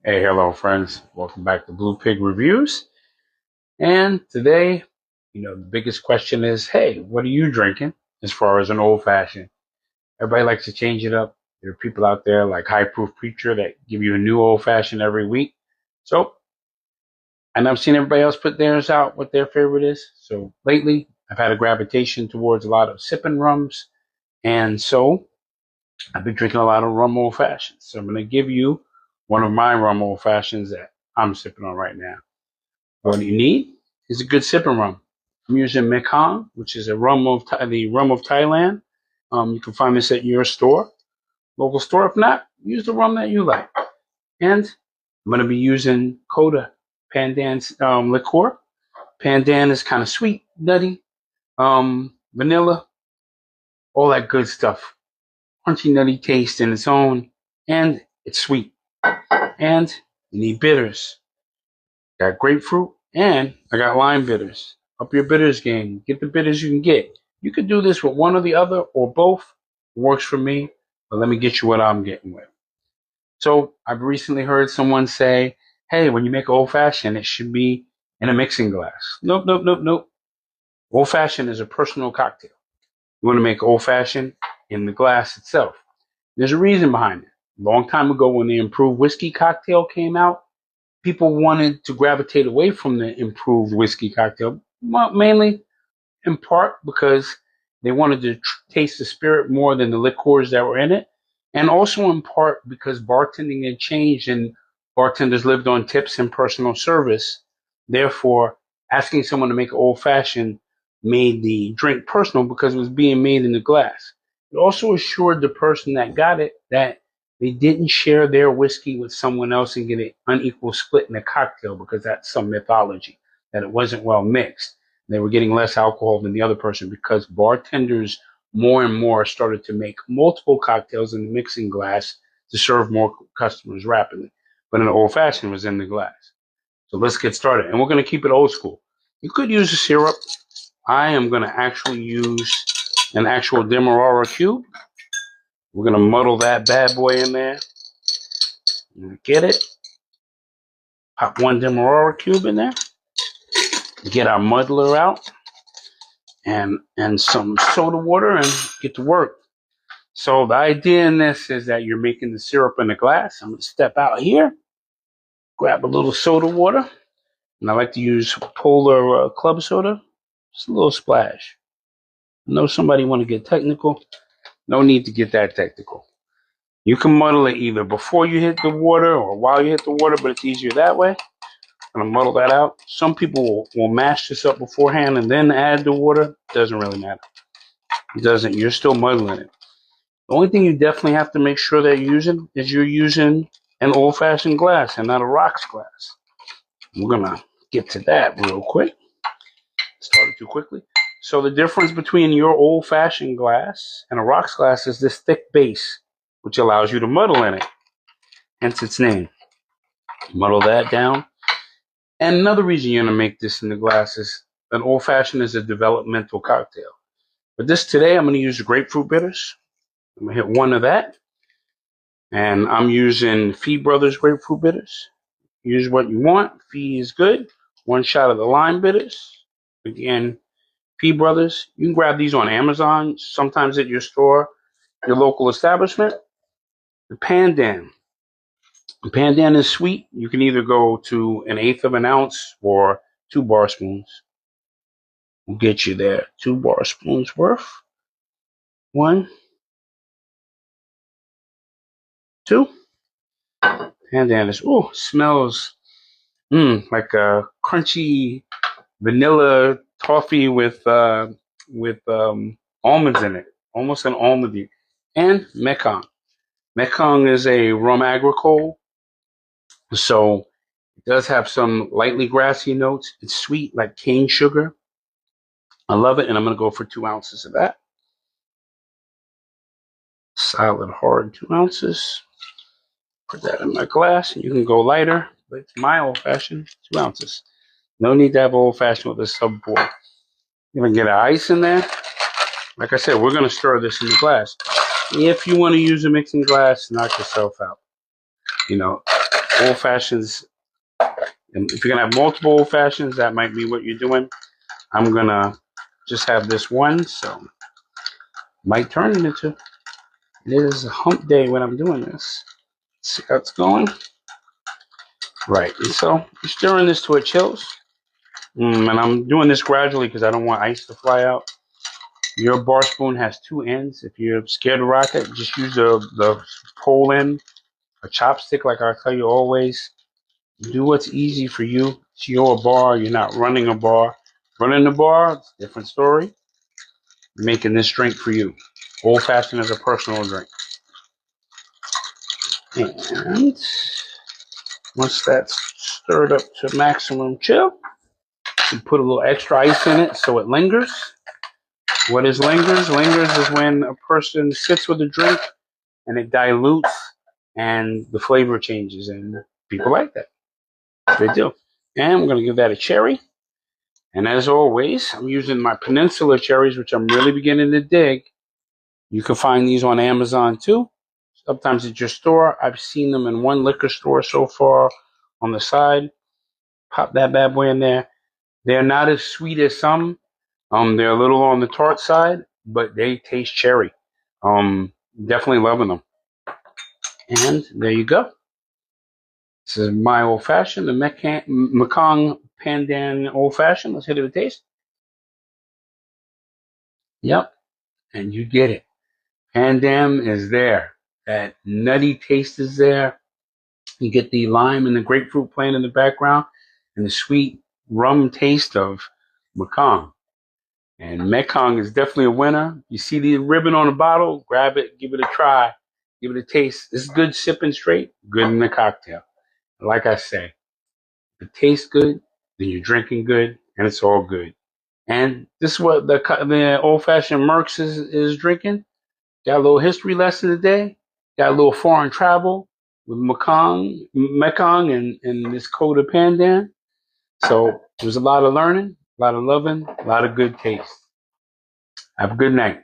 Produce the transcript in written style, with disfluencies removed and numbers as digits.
Hey, hello, friends. Welcome back to Blue Pig Reviews. And today, the biggest question is, hey, what are you drinking as far as an old fashioned? Everybody likes to change it up. There are people out there like High Proof Preacher that give you a new old fashioned every week. So, and I've seen everybody else put theirs out, what their favorite is. So lately, I've had a gravitation towards a lot of sipping rums. And so I've been drinking a lot of rum old fashions. So I'm going to give you one of my rum old fashions that I'm sipping on right now. What you need is a good sipping rum. I'm using Mekhong, which is the rum of Thailand. You can find this at your store, local store. If not, use the rum that you like. And I'm going to be using Kota Pandan Liqueur. Pandan is kind of sweet, nutty, vanilla, all that good stuff. Crunchy, nutty taste in its own, and it's sweet. And you need bitters. Got grapefruit, and I got lime bitters. Up your bitters game. Get the bitters you can get. You could do this with one or the other or both. Works for me, but let me get you what I'm getting with. So I've recently heard someone say, hey, when you make old fashioned, it should be in a mixing glass. Nope, nope, nope, nope. Old fashioned is a personal cocktail. You want to make old fashioned in the glass itself. There's a reason behind it. A long time ago when the improved whiskey cocktail came out, people wanted to gravitate away from the improved whiskey cocktail, mainly in part because they wanted to taste the spirit more than the liqueurs that were in it, and also in part because bartending had changed and bartenders lived on tips and personal service. Therefore, asking someone to make an old fashioned made the drink personal because it was being made in the glass. It also assured the person that got it that they didn't share their whiskey with someone else and get an unequal split in a cocktail because that's some mythology, that it wasn't well mixed. They were getting less alcohol than the other person because bartenders more and more started to make multiple cocktails in the mixing glass to serve more customers rapidly. But an old fashioned was in the glass. So let's get started. And we're going to keep it old school. You could use a syrup. I am going to actually use an actual Demarara cube. We're going to muddle that bad boy in there. Get it? Pop one Demarara cube in there. Get our muddler out and some soda water and get to work. So the idea in this is that you're making the syrup in a glass. I'm going to step out here, grab a little soda water, and I like to use Polar Club Soda. Just a little splash. I know somebody want to get technical. No need to get that technical. You can muddle it either before you hit the water or while you hit the water, but it's easier that way. I'm going to muddle that out. Some people will mash this up beforehand and then add the water. Doesn't really matter. It doesn't. You're still muddling it. The only thing you definitely have to make sure that you're using an old-fashioned glass and not a rocks glass. We're going to get to that real quick. Started too quickly. So the difference between your old-fashioned glass and a rocks glass is this thick base, which allows you to muddle in it. Hence its name. Muddle that down. And another reason you're going to make this in the glass is an old-fashioned is a developmental cocktail. But this today, I'm going to use the grapefruit bitters. I'm going to hit one of that. And I'm using Fee Brothers grapefruit bitters. Use what you want. Fee is good. One shot of the lime bitters. Again, Fee Brothers. You can grab these on Amazon, sometimes at your store, your local establishment. The Pandan. The Pandan is sweet. You can either go to 1/8 of an ounce or 2 bar spoons. We'll get you there. 2 bar spoons worth. 1, 2. Pandan is, smells like a crunchy vanilla toffee with almonds in it. Almost an almondy. And Mekhong. Mekhong is a Rum Agricole. So it does have some lightly grassy notes. It's sweet like cane sugar. I love it, and I'm going to go for 2 ounces of that. Solid, hard 2 ounces. Put that in my glass, and you can go lighter, but it's my old-fashioned 2 ounces. No need to have old-fashioned with a sub-pour. You can get an ice in there. Like I said, we're going to stir this in the glass. If you want to use a mixing glass, knock yourself out. old fashions. And if you're gonna have multiple old fashions, that might be what you're doing. I'm gonna just have this one, so might turn it into. It is hump day when I'm doing this. Let's see how it's going. Right, and so I'm stirring this to a chills, and I'm doing this gradually because I don't want ice to fly out. Your bar spoon has two ends. If you're scared to rock it, just use the pole end, a chopstick, like I tell you always. Do what's easy for you. It's your bar. You're not running a bar. Running a bar, it's a different story. I'm making this drink for you. Old fashioned as a personal drink. And once that's stirred up to maximum chill, you put a little extra ice in it so it lingers. What is lingers? Lingers is when a person sits with a drink and it dilutes and the flavor changes, and people like that. They do. And we're going to give that a cherry. And as always, I'm using my Peninsula cherries, which I'm really beginning to dig. You can find these on Amazon too. Sometimes at your store. I've seen them in one liquor store so far on the side. Pop that bad boy in there. They're not as sweet as some. They're a little on the tart side, but they taste cherry. Definitely loving them. And there you go. This is my old fashioned, the Mekhong Pandan Old Fashioned. Let's hit it with a taste. Yep, and you get it. Pandan is there. That nutty taste is there. You get the lime and the grapefruit playing in the background, and the sweet rum taste of Mekhong. And Mekhong is definitely a winner. You see the ribbon on the bottle, grab it, give it a try, give it a taste. This is good sipping straight, good in the cocktail. Like I say, if it tastes good, then you're drinking good, and it's all good. And this is what the old-fashioned Merx is drinking. Got a little history lesson today. Got a little foreign travel with Mekhong and this Kota Pandan. So there was a lot of learning, a lot of loving, a lot of good taste. Have a good night.